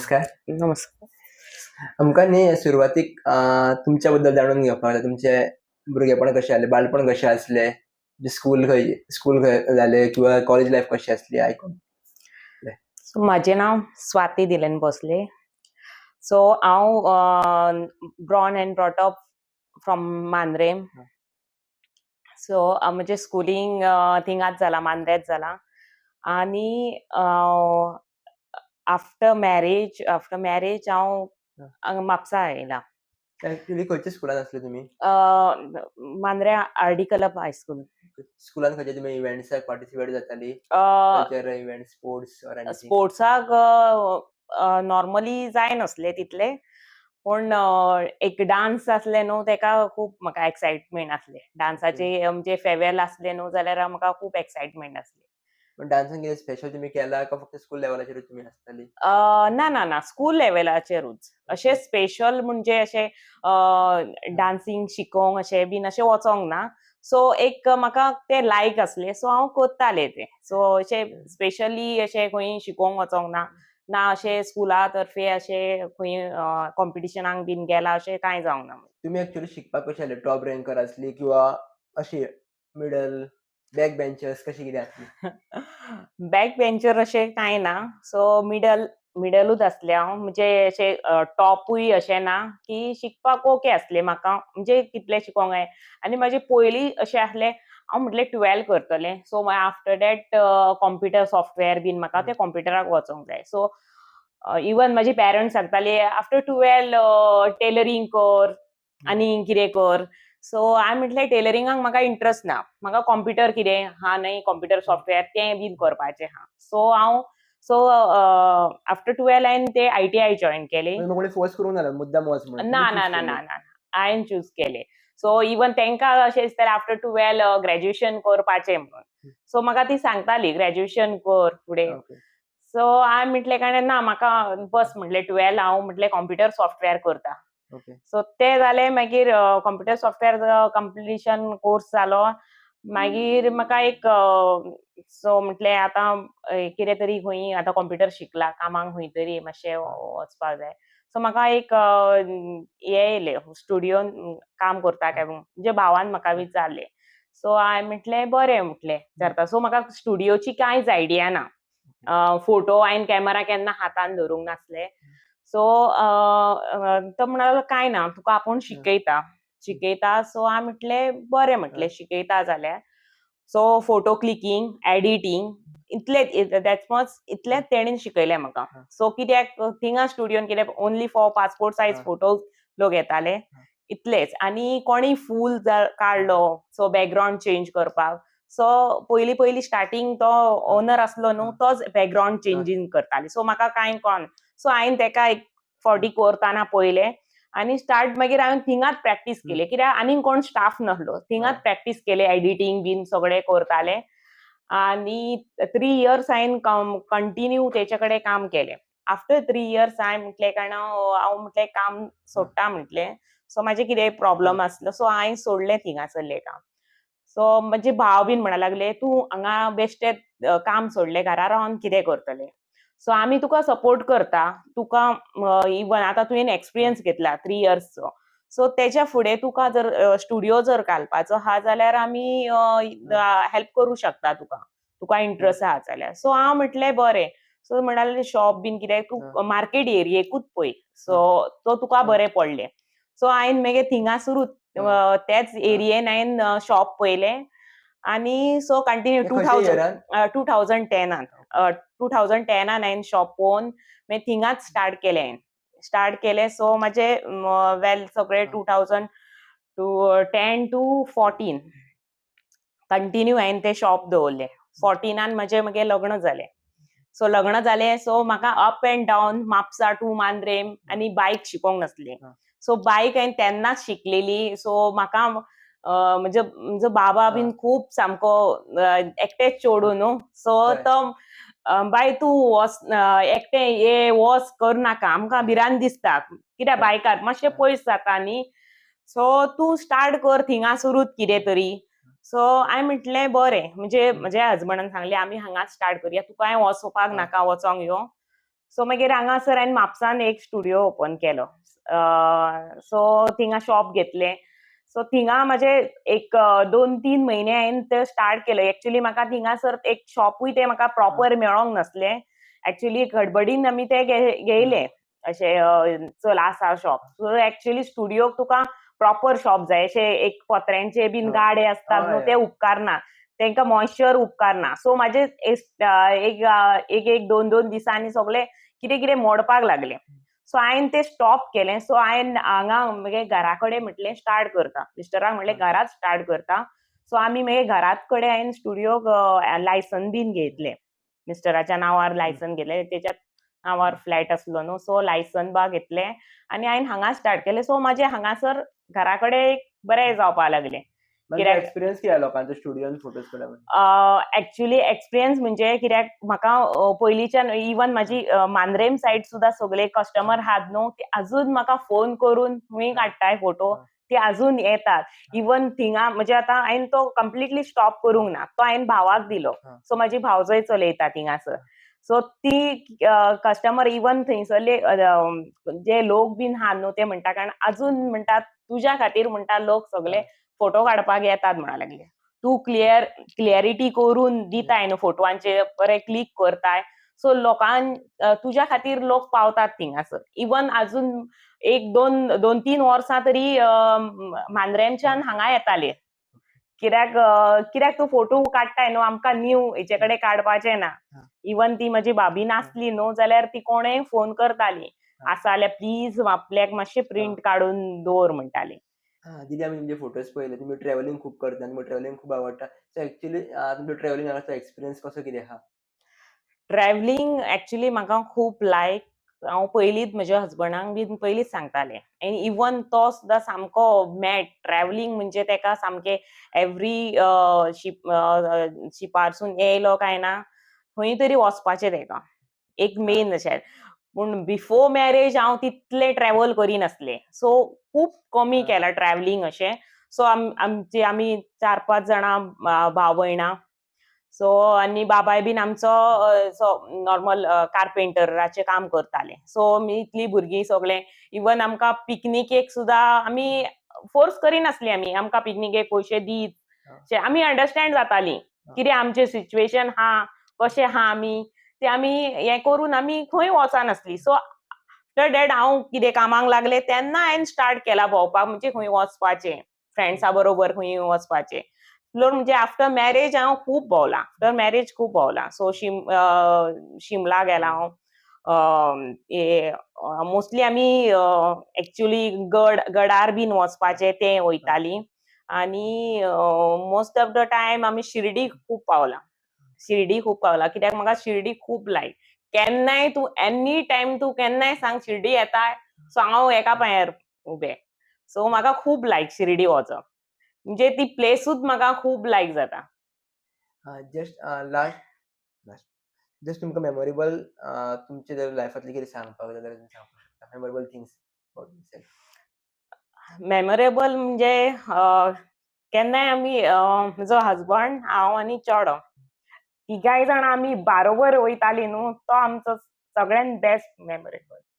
नमस्कार. नमस्कार. आमकां न्ही सुरवातीक तुमच्या बद्दल जाणून घेवपाक जाय. तुमचे भुरगेपण कशें जालें? बाळपण कशें आसलें? स्कूल खंय जालें किंवा कॉलेज लायफ कशी आसली आयकून घे. माझे नाव स्वाती दिलेन भोसले. सो हांव born and brought up from Mandrem. So म्हणजे स्कुलींग थिंगाच जाला, मांद्रेच जाला. आनी आफ्टर मॅरेज हांव म्हापसा येयला. एक्चुअली खंयच्या स्कुलान आसले तुमी? मांद्रे आर.डी. Club high school. स्कुलान खंयचे तुमी इव्हेंट्साक पार्टिसिपेट जाताली? Cultural events, sports or anything? स्पोर्ट्साक नॉर्मली जायनासले तितले. पूण एक डान्स आसले न्हू तेका खूब म्हाका एक्सायटमेंट आसले. डान्साचे म्हणजे फेअरवेल आसले न्हू जाल्यार म्हाका खूब एक्सायटमेंट आसली. पण डान्सान कितें स्पेशल तुमी केला काय फक्त स्कूल लेवलाचेरूच तुमी आसताली? ना स्कूल लेवलाचेरूच. अशें स्पेशल म्हणजे अशें डान्सिंग शिकोंक अशें बीन अशें वचोंक ना. सो एक म्हाका तें लायक आसलें सो हांव कोत्तालें तें. सो अशें स्पेशली अशें खंय शिकोंक वचोंक ना. ना अशें स्कुला तर्फे अशें खंय कॉम्पिटिशनाक बीन गेला अशें कांय जावंक ना. तुमी एक्चुअली शिकपाक कशी आसली? टॉप रँकर आसली किंवा अशी मिडल, बॅक बेंचर्स कशी कितें आसली? बॅक बेंचर अशें कांय ना. सो मिडलूच आसलें हांव. म्हणजे अशें टॉपूय अशें ना, की शिकपाक ओके आसलें म्हाका. म्हणजे कितलें शिकोंक जाय. आनी म्हाजें पयलीं अशें आसलें, हांव म्हटलें 12 करतलें. So after that computer software बीन म्हाका ते कॉम्प्युटराक वचोंक जाय. सो इवन म्हाजे पेरंट्स सांगताले आफ्टर 12 टेलरिंग कर आनी कितें कर. सो हांवें म्हटलें टेलरिंगाक म्हाका इंट्रस्ट ना. म्हाका कॉम्प्युटर कितें हा न्हय कॉम्प्युटर सॉफ्टवेअर तें बीन करपाचें हा. सो आफ्टर 12 हांवें ते ITI जॉइन केलें. तुमी कोणी फोर्स करूंक ना मुद्दाम वच म्हणून. ना तुमी ना चूज ना ना केलें. ना हांवें चूज केलें. सो इवन तेंकां अशें दिसतालें आफ्टर 12 ग्रॅज्युएशन करपाचें म्हणून. सो म्हाका ती सांगताली ग्रॅज्युएशन कर फुडें. ओके. सो हांवें म्हटलें काय ना म्हाका बस म्हटलें 12 हांव म्हटलें कॉम्प्युटर सॉफ्टवेअर करता. ओके. सो तें जालें मागीर कॉम्प्युटर सॉफ्टवेअर कंप्लिशन कोर्स जालो. मागीर म्हाका एक सो म्हटलें आतां कितें तरी खंय आतां कॉम्प्युटर शिकला कामाक खंय तरी मातशें वचपाक जाय. सो म्हाका एक हे येयलें स्टुडियोन काम करता काय म्हणजे भावान म्हाका विचारलें. सो हांवें म्हटलें बरें म्हटलें करता. सो म्हाका स्टुडियोची कांयच आयडिया ना. फोटो हांवें कॅमेरा केन्ना हातान धरूंक नासलें. सो तो म्हणलो कांय ना तुका आपूण शिकयता. सो हांवें म्हटलें बरें म्हटलें शिकयता जाल्यार. सो फोटो क्लिकींग, एडिटींग इतलेंच तेणीन शिकयलें म्हाका. सो कित्याक थिंगा स्टुडियोन कितें only for passport size photos लोक येताले. इतलेंच आनी कोणीय फूल काडलो सो बॅकग्रावंड चेंज करपाक. सो पयलीं स्टार्टींग तो ओनर आसलो न्हू तोच बॅकग्रावंड चेंजींग करताले. सो म्हाका कांय कळना. सो हांवें तेका एक फावटी करताना पळयलें आनी स्टार्ट मागीर हांवें थिंगाच प्रॅक्टीस केली. कित्याक आनीक कोण स्टाफ नासलो. थिंगाच प्रॅक्टीस केलें एडिटींग बीन सगळें करतालें. आनी 3 इयर्स हांवें कंटिन्यू तेचे कडेन काम केलें. आफ्टर 3 इयर्स हांवें म्हटलें कारण हांव म्हटलें काम सोडटा म्हटलें. सो म्हाजें कितें प्रॉब्लम आसलो सो हांवें सोडलें थिंगासरलें काम. सो म्हजे भाव बीन म्हणा लागले तूं हांगा बेश्टें काम सोडलें घरा रावन कितें करतलें. सो आमी तुका सपोर्ट करता. तुका इवन आतां तुवें एक्सपिरियन्स घेतला 3 इयर्सचो. सो तेच्या फुडें तुका जर स्टुडियो जर घालपाचो आहा जाल्यार आमी हेल्प करूं शकता तुका. तुका इंट्रस्ट आहा जाल्यार. सो हांव म्हटलें बरें. सो म्हणलें शॉप बीन कितें तूं मार्केट एरियेकूच पळय. सो तो तुका बरें पडलें. सो हांवें मागीर थिंगासरूच त्याच एरियेन हांवें शॉप पयलें आनी सो कंटिन्यू हे खंयच्या इयरान? 2010 हांवें शॉप पळोवन मागीर थिंगाच स्टार्ट केलें. सो म्हाजें वेल सगळें 2010 to 14 कंटिन्यू हांवें तें शॉप दवरलें. 14 म्हाजें मागीर लग्न जालें. सो लग्न जालें सो म्हाका up and down Mapusa to Mandrem आनी बायक शिकोंक नासली. सो बायक हांवें तेन्नाच शिकलेली. सो म्हाका म्हजो बाबा बीन खूब सामको एकटेच चेडूं न्हू. सो तो बाय तूं एकटें ये वच करनाका आमकां भिरांत दिसता. कित्याक बायकार मातशें पयस जाता न्ही. सो तूं स्टार्ट कर थिंगासरूच कितें तरी. सो हांवें म्हटलें बरें म्हणजे म्हज्या हजबंडान सांगलें आमी हांगाच स्टार्ट करया तुका वचपाक नाका वचोंक यो. सो मागीर हांगासर हांवें म्हापसान एक स्टुडिओ ओपन केलो. सो थिंगा शॉप घेतलें. सो थिंगा म्हजे एक 2-3 म्हयने हांवें ते स्टार्ट केलें. एक्चुअली म्हाका थिंगासर एक शॉपूय ते म्हाका प्रॉपर मेळोंक नासलें. एक्चुअली गडबडीन आमी ते घेयले अशें चल आसा शॉप. सो एक्चुअली स्टुडिओक तुका प्रॉपर शॉप जाय. अशे एक पत्र्यांचे बीन गाडे असतात न्हू ते उपकारना. तांकां मॉइश्चर उपकारना. सो म्हाजे एक 2-2 दिसांनी सगळे कितें कितें मोडपाक लागले. सो हांवें तें स्टॉप केलें. सो हांवें हांगा म्हगे घरा कडेन म्हटलें स्टार्ट करता. मिस्टराक म्हणलें घराच स्टार्ट करता. सो आमी मागीर घराच कडेन हांवें स्टुडिओक लायसन बीन घेतलें. मिस्टराच्या नांवार लायसन घेतलें. तेच्या नांवार फ्लॅट आसलो न्हू. सो लायसन बा घेतलें आनी हांवें हांगा स्टार्ट केलें. सो म्हाजें हांगासर घरा कडेन बरें जावपा लागलें. कित्याक एक्सपिरियन्स कितें लोकांचो स्टुडिओन फोटोज काडप? एक्चुअली एक्सपिरियन्स म्हणजे कित्याक म्हाका पयलींच्यान इवन म्हाजी मांद्रेम सायड सुद्दां सगळे कस्टमर आहात न्हू ते अजून म्हाका फोन करून खूंय काडटाय फोटो. ते अजून येतात. इवन थिंगा म्हणजे आतां हांवें तो कंप्लिटली स्टॉप करूंक ना. तो हांवें भावाक दिलो. सो म्हाजी भावजय चलयता थिंगासर. सो ती कस्टमर इवन थंयसरले जे लोक बीन आहा न्हू ते म्हणटा कारण अजून म्हणटात तुज्या खातीर म्हणटा लोक सगळे फोटो काडपाक येतात म्हणा लागले. तू क्लियरिटी करून दिताय न्हू फोटवांचेर बरे क्लिक करताय. सो तुज्या खातीर लोक पावतात थिंगासर. इवन अजून 2-3 वर्सां तरी मांद्रेमच्यान हांगा येताले. कित्याक तू फोटो काडटाय न्हू आमकां न्यू हेचे कडेन काडपाचें ना. इवन ती म्हजी भाभी नासली न्हू जाल्यार ती कोणेय फोन करताली. आसा जाल्यार प्लीज आपल्याक मातशें प्रिंट काडून दवर म्हणटाली. दिदी आमी तुमचे फोटोज पळयले. तुमी ट्रॅव्हलिंग खूप करता. तुमकां ट्रॅव्हलिंग खूप आवडटा. सो एक्चुअली तुमचो ट्रॅव्हलिंगाचो एक्सपिरियन्स कसो कितें आहा? ट्रॅव्हलिंग एक्चुअली म्हाका खूब लायक. हांव पयलींच म्हज्या हजबंडाक बीन पयलींच सांगतालें. आनी इवन तो सुद्दां सामको मॅड. ट्रॅव्हलिंग म्हणजे तेका सामकें एवरी शिपारसून येयलो काय ना खंय तरी वचपाचें तेका. एक मेन अशें. पूण बिफोर मॅरेज हांव तितलें ट्रॅव्हल करिनासलें. सो खूब कमी केलां ट्रॅव्हलिंग अशें. सो आमी 4-5 जाणां भाव भयणां. सो आनी बाबाय बीन आमचो नॉर्मल कार्पेंटराचें काम करताले. सो आमी इतलीं भुरगीं सगळे इवन आमकां पिकनिकेक सुद्दां आमी फोर्स करिनासलीं आमी. आमकां पिकनिकेक पयशे दीत. आमी अंडरस्टँड जातालीं. कितें आमचें सिच्युएशन आहा, कशें आहा आमी. तें आमी हें करून आमी खंय वचनासलीं. सो आफ्टर दॅट हांव कितें कामाक लागलें तेन्ना हांवें स्टार्ट केलां भोंवपाक म्हणजे खंय वचपाचें. फ्रेंड्सा बरोबर खंय वचपाचें. म्हणजे आफ्टर मॅरेज हांव खूब भोंवलां. आफ्टर मॅरेज खूब भोंवलां. सो शिमला गेलां हांव. मोस्टली आमी एक्चुअली गडार बीन वचपाचें तें वयतालीं. आनी मोस्ट ऑफ द टायम आमी शिर्डी खूब पावलां. कित्याक म्हाका शिर्डी खूब लायक. केन्नाय तूं एनी टायम तूं केन्नाय सांग शिर्डी येताय. सो हांव एका पांयार उबें. सो म्हाका खूब लायक शिर्डी वचप. म्हणजे ती प्लेसूच म्हाका खूब लायक जाता. जस्ट तुमकां मेमोरेबल तुमचे जर लायफांतलें कितें सांगपाक जाय जाल्यार तुमी सांगपाक शकता. Memorable things about yourself. Memorable म्हणजे केन्नाय आमी म्हजो हजबंड, हांव आनी चेडो तिगाय जाणां आमी बारोबर वयतालीं न्हू तो आमचो सगळ्यान बेस्ट मेमोरेबल.